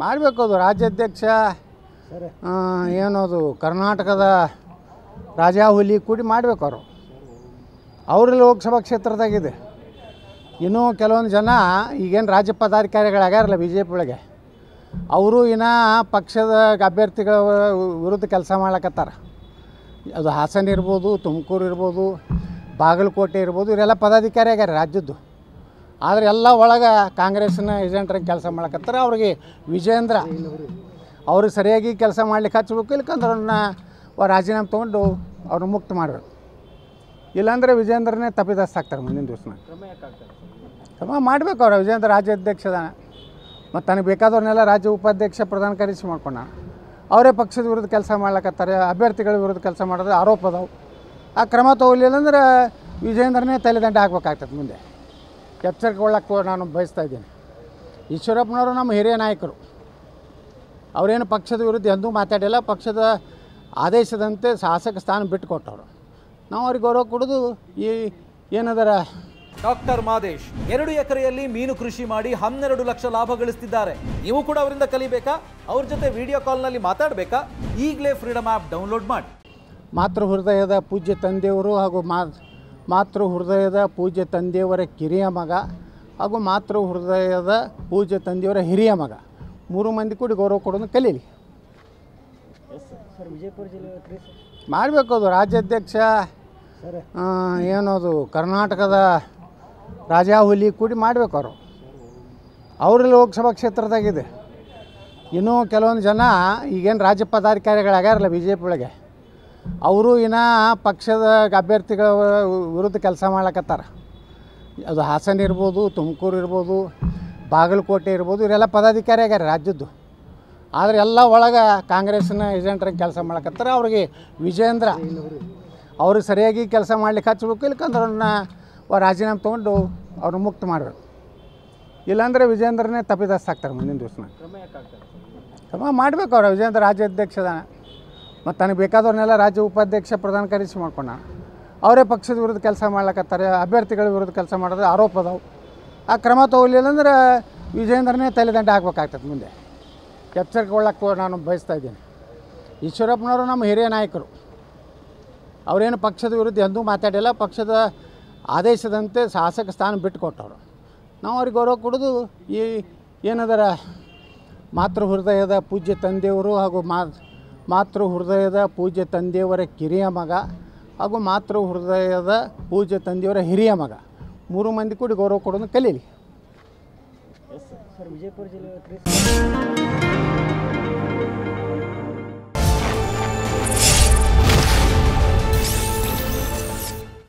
ಮಾಡಬೇಕು. ಅದು ರಾಜ್ಯಾಧ್ಯಕ್ಷ ಏನದು ಕರ್ನಾಟಕದ ರಾಜಾ ಹುಲಿ ಕೂಡಿ ಮಾಡಬೇಕು. ಅವರು ಲೋಕಸಭಾ ಕ್ಷೇತ್ರದಾಗಿದೆ. ಇನ್ನೂ ಕೆಲವೊಂದು ಜನ ಈಗೇನು ರಾಜ್ಯ ಪದಾಧಿಕಾರಿಗಳಾಗ್ಯಾರಲ್ಲ ಬಿ ಜೆ ಪಿ ಒಳಗೆ, ಅವರು ಇನ್ನೂ ಪಕ್ಷದ ಅಭ್ಯರ್ಥಿಗಳ ವಿರುದ್ಧ ಕೆಲಸ ಮಾಡ್ಲಕತ್ತಾರೆ. ಅದು ಹಾಸನ ಇರ್ಬೋದು, ತುಮಕೂರು ಇರ್ಬೋದು, ಬಾಗಲಕೋಟೆ ಇರ್ಬೋದು, ಇವರೆಲ್ಲ ಪದಾಧಿಕಾರಿ ಆಗ್ಯಾರ ರಾಜ್ಯದ್ದು. ಆದರೆ ಎಲ್ಲ ಒಳಗೆ ಕಾಂಗ್ರೆಸ್ನ ಏಜೆಂಟ್ರಾಗಿ ಕೆಲಸ ಮಾಡ್ಲಕತ್ತಾರೆ. ಅವ್ರಿಗೆ ವಿಜೇಂದ್ರ ಅವ್ರಿಗೆ ಸರಿಯಾಗಿ ಕೆಲಸ ಮಾಡ್ಲಿಕ್ಕೆ ಹಚ್ಬೇಕು, ಇಲ್ಲಕಂದ್ರೆ ಅವ್ರನ್ನ ರಾಜೀನಾಮೆ ತೊಗೊಂಡು ಅವ್ರನ್ನ ಮುಕ್ತ ಮಾಡಬೇಕು. ಇಲ್ಲಾಂದರೆ ವಿಜೇಂದ್ರನೇ ತಪ್ಪಿದಸ್ತಾಗ್ತಾರೆ ಮುಂದಿನ ದಿವಸ. ಕ್ರಮ ಮಾಡಬೇಕು. ಅವ್ರು ವಿಜೇಂದ್ರ ರಾಜ್ಯಾಧ್ಯಕ್ಷದ ಮತ್ತು ತನಗೆ ಬೇಕಾದವ್ರನ್ನೆಲ್ಲ ರಾಜ್ಯ ಉಪಾಧ್ಯಕ್ಷ ಪ್ರಧಾನ ಕಾರ್ಯದರ್ಶಿ ಮಾಡ್ಕೊಂಡ ಅವರೇ ಪಕ್ಷದ ವಿರುದ್ಧ ಕೆಲಸ ಮಾಡ್ಲಕತ್ತಾರೆ. ಅಭ್ಯರ್ಥಿಗಳ ವಿರುದ್ಧ ಕೆಲಸ ಮಾಡೋದು ಆರೋಪ ಅದಾವೆ. ಆ ಕ್ರಮ ತೊಗೊಳ್ಳಿಲ್ಲ ಅಂದ್ರೆ ವಿಜೇಂದ್ರನೇ ತಲೆದಂಡ ಹಾಕ್ಬೇಕಾಗ್ತದೆ. ಮುಂದೆ ಎಚ್ಚರಿಕೆಗೊಳ್ಳಕ್ಕೆ ನಾನು ಬಯಸ್ತಾ ಇದ್ದೀನಿ. ಈಶ್ವರಪ್ಪನವರು ನಮ್ಮ ಹಿರಿಯ ನಾಯಕರು. ಅವರೇನು ಪಕ್ಷದ ವಿರುದ್ಧ ಎಂದೂ ಮಾತಾಡಿಲ್ಲ. ಪಕ್ಷದ ಆದೇಶದಂತೆ ಶಾಸಕ ಸ್ಥಾನ ಬಿಟ್ಟುಕೊಟ್ಟವರು. ನಾವು ಅವ್ರಿಗೆ ಗೌರವ ಕೊಡೋದು ಈ ಏನದರ. ಡಾಕ್ಟರ್ ಮಾದೇಶ್ 2 ಎಕರೆಯಲ್ಲಿ ಮೀನು ಕೃಷಿ ಮಾಡಿ 12 ಲಕ್ಷ ಲಾಭ ಗಳಿಸ್ತಿದ್ದಾರೆ. ನೀವು ಕೂಡ ಅವರಿಂದ ಕಲಿಬೇಕಾ? ಅವ್ರ ಜೊತೆ ವಿಡಿಯೋ ಕಾಲ್ನಲ್ಲಿ ಮಾತಾಡಬೇಕಾ? ಈಗಲೇ ಫ್ರೀಡಮ್ ಆ್ಯಪ್ ಡೌನ್ಲೋಡ್ ಮಾಡಿ. ಮಾತೃ ಹೃದಯದ ಪೂಜ್ಯ ತಂದೆಯವರು ಹಾಗೂ ಮಾತೃ ಹೃದಯದ ಪೂಜ್ಯ ತಂದೆಯವರ ಕಿರಿಯ ಮಗ ಹಾಗೂ ಮಾತೃ ಹೃದಯದ ಪೂಜ್ಯ ತಂದೆಯವರ ಹಿರಿಯ ಮಗ 3 ಮಂದಿ ಕೂಡಿ ಗೌರವ ಕೊಡೋದು ಕಲೀಲಿ. ವಿಜಯಪುರ ಜಿಲ್ಲೆ ಮಾಡಬೇಕು. ಅದು ರಾಜ್ಯಾಧ್ಯಕ್ಷ ಏನದು ಕರ್ನಾಟಕದ ರಾಜಾ ಹುಲಿ ಕೂಡಿ ಮಾಡಬೇಕು. ಅವರು ಲೋಕಸಭಾ ಕ್ಷೇತ್ರದಾಗಿದೆ. ಇನ್ನೂ ಕೆಲವೊಂದು ಜನ ಈಗೇನು ರಾಜ್ಯ ಪದಾಧಿಕಾರಿಗಳಾಗ್ಯಾರಲ್ಲ ಬಿ ಜೆ ಪಿ ಒಳಗೆ, ಅವರು ಇನ್ನೂ ಪಕ್ಷದ ಅಭ್ಯರ್ಥಿಗಳ ವಿರುದ್ಧ ಕೆಲಸ ಮಾಡ್ಲಕತ್ತಾರೆ. ಅದು ಹಾಸನ ಇರ್ಬೋದು, ತುಮಕೂರು ಇರ್ಬೋದು, ಬಾಗಲಕೋಟೆ ಇರ್ಬೋದು, ಇವರೆಲ್ಲ ಪದಾಧಿಕಾರಿ ಆಗ್ಯಾರ ರಾಜ್ಯದ್ದು. ಆದರೆ ಎಲ್ಲ ಒಳಗೆ ಕಾಂಗ್ರೆಸ್ನ ಏಜೆಂಟ್ರಾಗಿ ಕೆಲಸ ಮಾಡ್ಲಕತ್ತಾರೆ. ಅವ್ರಿಗೆ ವಿಜೇಂದ್ರ ಅವ್ರಿಗೆ ಸರಿಯಾಗಿ ಕೆಲಸ ಮಾಡ್ಲಿಕ್ಕೆ ಹಚ್ಬೇಕು, ಇಲ್ಲಕಂದ್ರೆ ಅವ್ರನ್ನ ರಾಜೀನಾಮೆ ತೊಗೊಂಡು ಅವ್ರನ್ನ ಮುಕ್ತ ಮಾಡಬೇಕು. ಇಲ್ಲಾಂದರೆ ವಿಜೇಂದ್ರನೇ ತಪ್ಪಿದಸ್ತಾಗ್ತಾರೆ ಮುಂದಿನ ದಿವಸ. ಕ್ರಮ ಮಾಡಬೇಕು. ಅವ್ರು ವಿಜೇಂದ್ರ ರಾಜ್ಯಾಧ್ಯಕ್ಷದ ಮತ್ತು ತನಗೆ ಬೇಕಾದವ್ರನ್ನೆಲ್ಲ ರಾಜ್ಯ ಉಪಾಧ್ಯಕ್ಷ ಪ್ರಧಾನ ಕಾರ್ಯದರ್ಶಿ ಮಾಡ್ಕೊಂಡ ಅವರೇ ಪಕ್ಷದ ವಿರುದ್ಧ ಕೆಲಸ ಮಾಡ್ಲಕತ್ತಾರೆ. ಅಭ್ಯರ್ಥಿಗಳ ವಿರುದ್ಧ ಕೆಲಸ ಮಾಡೋದು ಆರೋಪ ಅದಾವೆ. ಆ ಕ್ರಮ ತೊಗೊಳ್ಳಿಲ್ಲ ಅಂದ್ರೆ ವಿಜೇಂದ್ರನೇ ತಲೆದಂಡ ಹಾಕ್ಬೇಕಾಗ್ತದೆ. ಮುಂದೆ ಎಚ್ಚರಿಕೆಗೊಳ್ಳಕ್ಕೆ ನಾನು ಬಯಸ್ತಾ ಇದ್ದೀನಿ. ಈಶ್ವರಪ್ಪನವರು ನಮ್ಮ ಹಿರಿಯ ನಾಯಕರು. ಅವರೇನು ಪಕ್ಷದ ವಿರುದ್ಧ ಎಂದೂ ಮಾತಾಡಿಲ್ಲ. ಪಕ್ಷದ ಆದೇಶದಂತೆ ಶಾಸಕ ಸ್ಥಾನ ಬಿಟ್ಟುಕೊಟ್ಟವರು. ನಾವು ಅವ್ರಿಗೆ ಗೌರವ ಕೊಡೋದು ಈ ಏನದರ ಮಾತೃ ಹೃದಯದ ಪೂಜ್ಯ ತಂದೆಯವರು ಹಾಗೂ ಮಾತೃ ಹೃದಯದ ಪೂಜ್ಯ ತಂದೆಯವರ ಕಿರಿಯ ಮಗ ಹಾಗೂ ಮಾತೃ ಹೃದಯದ ಪೂಜ್ಯ ತಂದೆಯವರ ಹಿರಿಯ ಮಗ 3 ಮಂದಿ ಕೂಡಿ ಗೌರವ ಕೊಡೋದು ಕಲೀಲಿ. ವಿಜಯಪುರ ಜಿಲ್ಲೆ